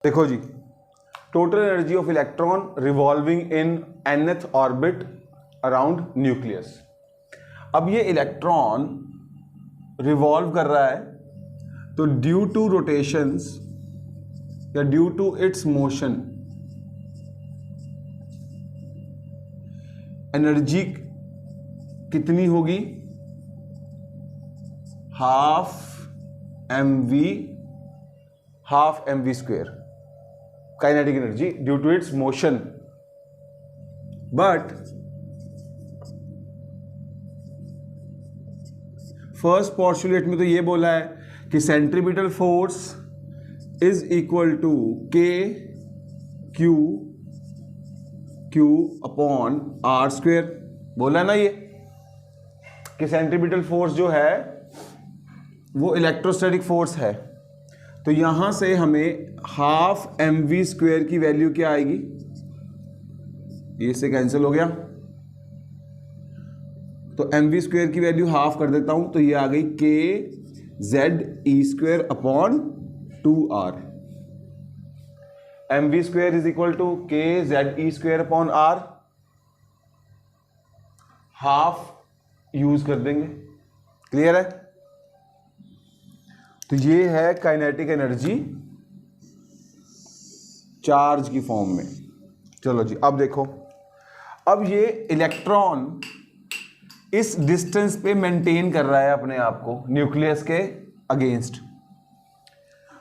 देखो जी, total energy of electron revolving in nth orbit around nucleus. अब ये इलेक्ट्रॉन रिवॉल्व कर रहा है, तो ड्यू टू रोटेशंस या due to its motion energy कितनी होगी? Half M V square kinetic energy due to its motion. But first postulate में तो ये बोला है कि centripetal force is equal to K Q upon R square. बोला ना ये कि सेंट्रीपिटल फोर्स जो है वो इलेक्ट्रोस्टैटिक फोर्स है। तो यहां से हमें हाफ एम वी स्क्वेयर की वैल्यू क्या आएगी? ये से कैंसिल हो गया, तो एम वी स्क्वेयर की वैल्यू हाफ कर देता हूं, तो ये आ गई K Z E square upon 2r। M V square is equal to K Z E square upon R. Half use कर देंगे। क्लियर है? तो ये है काइनेटिक एनर्जी चार्ज की फॉर्म में। चलो जी, अब देखो, अब ये इलेक्ट्रॉन इस डिस्टेंस पे मेंटेन कर रहा है अपने आप को न्यूक्लियस के अगेंस्ट,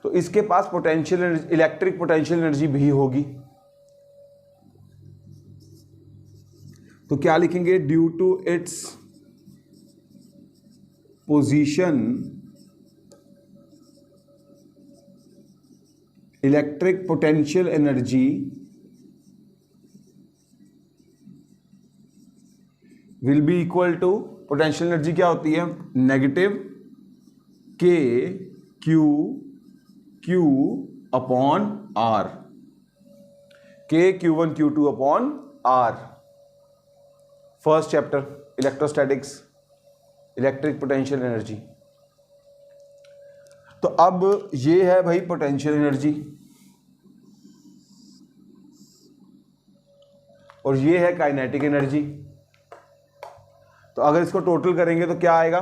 तो इसके पास पोटेंशियल इलेक्ट्रिक पोटेंशियल एनर्जी भी होगी। तो क्या लिखेंगे? Due to its position electric potential energy will be equal to, potential energy क्या होती है? नेगेटिव के Q upon are, k Q1 Q2 upon r. First chapter electrostatics, electric potential energy. तो अब ये है भाई पोटेंशियल एनर्जी, और ये है काइनेटिक एनर्जी। तो अगर इसको टोटल करेंगे तो क्या आएगा?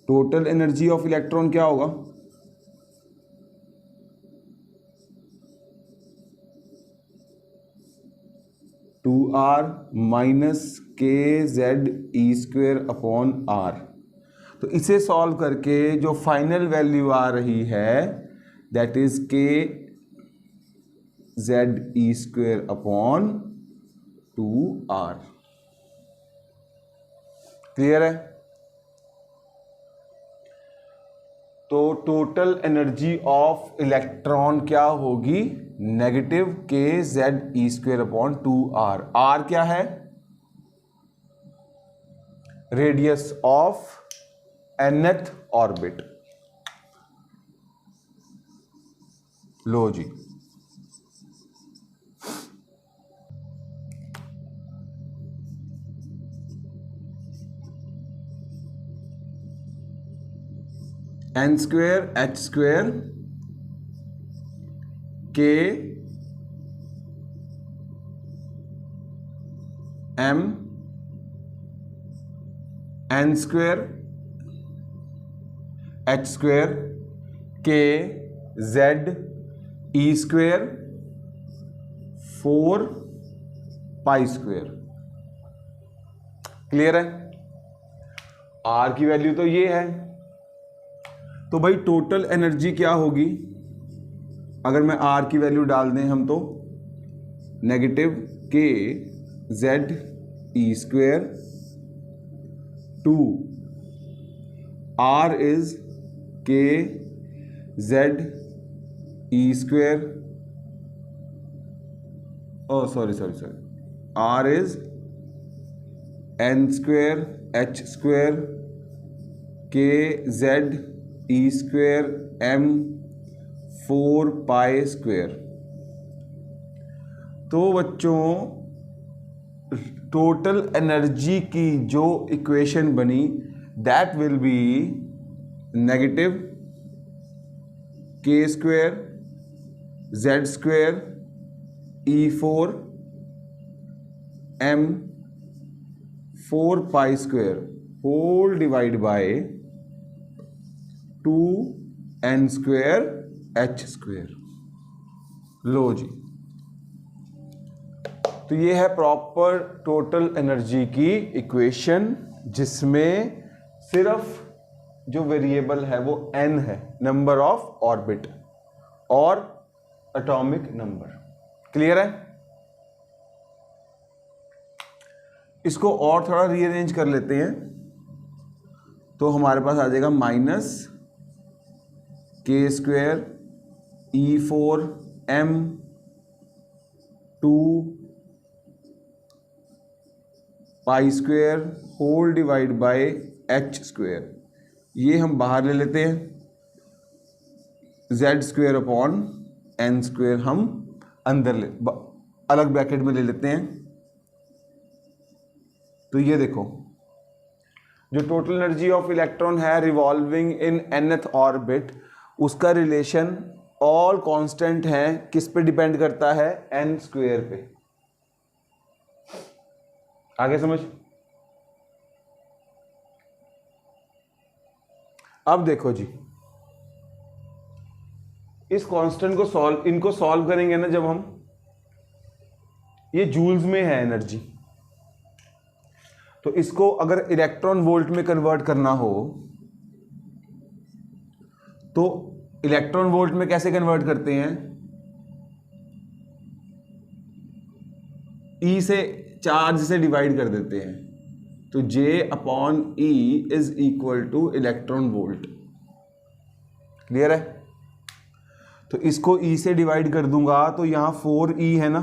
टोटल एनर्जी ऑफ इलेक्ट्रॉन क्या होगा? Two r minus k Z ई स्क्वेयर अपॉन आर। तो इसे सॉल्व करके जो फाइनल वैल्यू आ रही है that is K Z E square upon 2r। Clear है? तो टोटल एनर्जी ऑफ इलेक्ट्रॉन क्या होगी? नेगेटिव के जेड ई स्क्वेयर अपॉन 2r। r क्या है? Radius of nth orbit. लो जी, n square h square k m n square h square k z e square 4 pi square. Clear है? r की value तो ये है। तो भाई टोटल एनर्जी क्या होगी? अगर मैं R की वैल्यू डाल दें हम, तो नेगेटिव के Z E square 2 R is K Z E square, sorry R is n square h square K Z E square m 4 pi square. तो बच्चों टोटल एनर्जी की जो इक्वेशन बनी that will be negative K square Z square E4 m 4 pi square whole divide by 2n square h square. लो जी, तो ये है प्रॉपर टोटल एनर्जी की इक्वेशन, जिसमें सिर्फ जो वेरिएबल है वो n है, नंबर ऑफ ऑर्बिट और एटॉमिक नंबर। क्लियर है? इसको और थोड़ा रीअरेंज कर लेते हैं, तो हमारे पास आ जाएगा minus k square E4 m 2 pi square whole divide by h square. ये हम बाहर ले लेते हैं, z square upon n square हम अंदर अलग ब्रैकेट में ले लेते हैं। तो ये देखो, जो टोटल एनर्जी ऑफ इलेक्ट्रॉन है रिवॉल्विंग इन nth ऑर्बिट, उसका रिलेशन ऑल कांस्टेंट है, किस पे डिपेंड करता है? n स्क्वेयर पे। आगे समझ? अब देखो जी, इस कांस्टेंट को इनको सॉल्व करेंगे ना जब हम, ये जूल्स में है एनर्जी, तो इसको अगर इलेक्ट्रॉन वोल्ट में कन्वर्ट करना हो तो इलेक्ट्रॉन वोल्ट में कैसे कन्वर्ट करते हैं? E से चार्ज से डिवाइड कर देते हैं, तो J upon E is equal two electron volt. Clear है? तो इसको E से डिवाइड कर दूंगा तो यहां 4E है ना,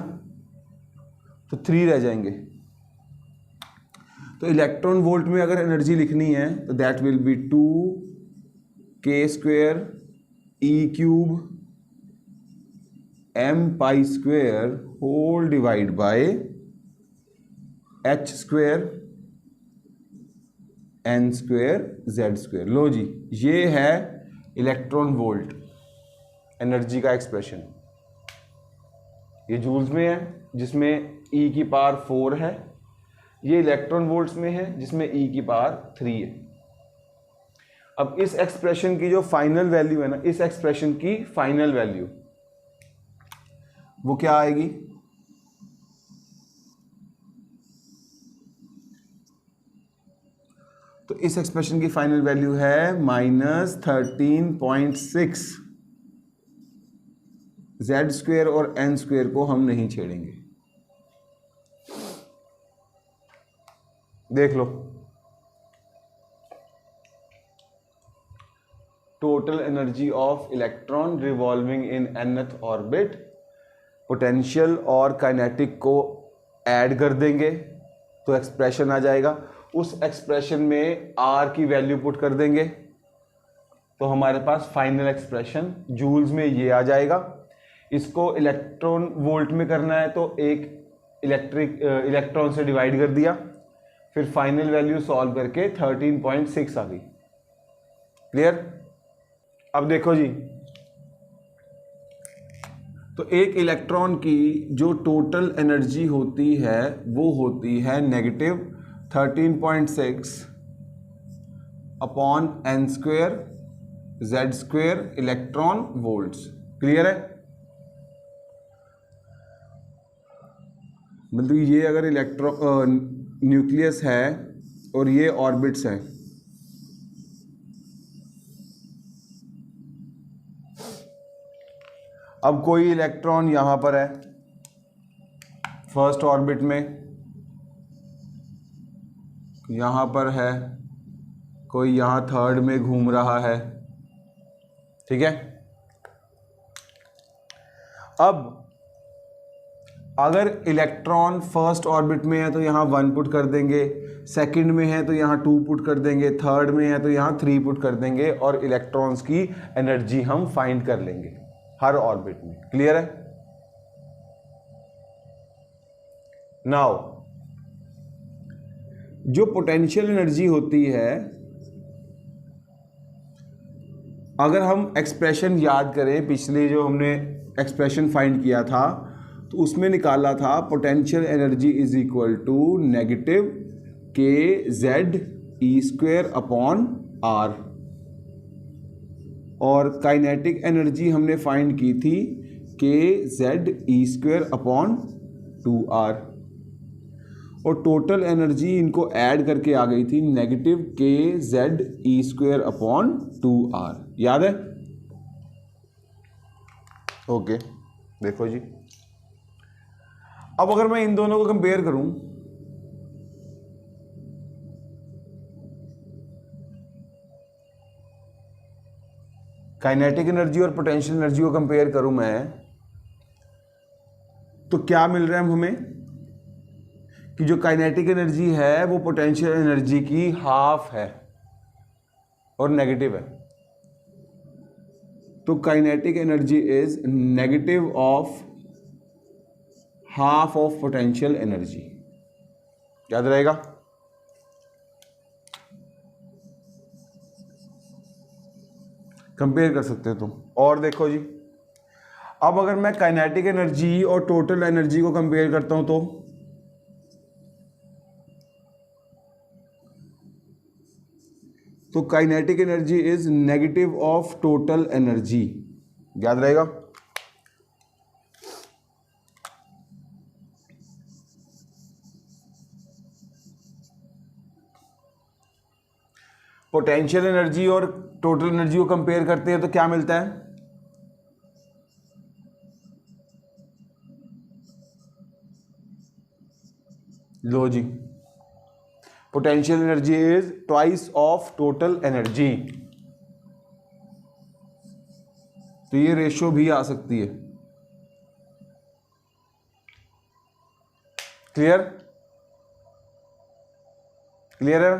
तो 3 रह जाएंगे। तो इलेक्ट्रॉन वोल्ट में अगर एनर्जी लिखनी है तो that will be 2 K square E cube m pi square whole divide by h square n square z square. लो जी, ये है इलेक्ट्रॉन वोल्ट एनर्जी का एक्सप्रेशन। ये जूल्स में है जिसमें E की पावर 4 है, ये इलेक्ट्रॉन वोल्ट्स में है जिसमें E की पावर 3 है। अब इस एक्सप्रेशन की जो फाइनल वैल्यू है ना, इस एक्सप्रेशन की फाइनल वैल्यू वो क्या आएगी? तो इस एक्सप्रेशन की फाइनल वैल्यू है -13.6। जेड स्क्वेयर और एन स्क्वेयर को हम नहीं छेड़ेंगे। देख लो, total energy of electron revolving in nth orbit, potential और काइनेटिक को ऐड कर देंगे तो एक्सप्रेशन आ जाएगा। उस एक्सप्रेशन में R की वैल्यू पुट कर देंगे तो हमारे पास फाइनल एक्सप्रेशन जूल्स में ये आ जाएगा। इसको इलेक्ट्रॉन वोल्ट में करना है तो एक इलेक्ट्रॉन से डिवाइड कर दिया, फिर फाइनल वैल्यू सॉल्व करके 13.6 आ गई। क्लियर? अब देखो जी, तो एक इलेक्ट्रॉन की जो टोटल एनर्जी होती है वो होती है -13.6 upon n square z square electron volts. Clear है? मतलब ये अगर न्यूक्लियस है और ये ऑर्बिट्स हैं, अब कोई इलेक्ट्रॉन यहां पर है फर्स्ट ऑर्बिट में, यहां पर है, कोई यहां थर्ड में घूम रहा है। ठीक है? अब अगर इलेक्ट्रॉन फर्स्ट ऑर्बिट में है तो यहाँ 1 पुट कर देंगे, सेकंड में है तो यहाँ 2 पुट कर देंगे, थर्ड में है तो यहाँ 3 पुट कर देंगे और इलेक्ट्रॉन्स की एनर्जी हम फाइंड कर लेंगे हर ऑर्बिट में। क्लियर है? नाउ जो पोटेंशियल एनर्जी होती है, अगर हम एक्सप्रेशन याद करें, पिछले जो हमने एक्सप्रेशन फाइंड किया था तो उसमें निकाला था potential energy is equal to negative के जेड ई स्क्वेयर अपॉन आर, और काइनेटिक एनर्जी हमने फाइंड की थी के जेड ई स्क्वेयर अपॉन 2r, और टोटल एनर्जी इनको ऐड करके आ गई थी नेगेटिव के जेड ई स्क्वेयर अपॉन 2r। याद है? ओके, देखो जी, अब अगर मैं इन दोनों को कंपेयर करूं, काइनेटिक एनर्जी और पोटेंशियल एनर्जी को कंपेयर करूं मैं, तो क्या मिल रहा है हमें कि जो काइनेटिक एनर्जी है वो पोटेंशियल एनर्जी की हाफ है और नेगेटिव है। तो kinetic energy is negative of half of potential energy. याद रहेगा? कंपेयर कर सकते हो तुम। और देखो जी, अब अगर मैं काइनेटिक एनर्जी और टोटल एनर्जी को कंपेयर करता हूं तो kinetic energy is negative of total energy. याद रहेगा? पोटेंशियल एनर्जी और टोटल एनर्जी को कंपेयर करते हैं तो क्या मिलता है? लो जी, potential energy is twice of total energy. तो ये रेशियो भी आ सकती है। क्लियर? क्लियर है?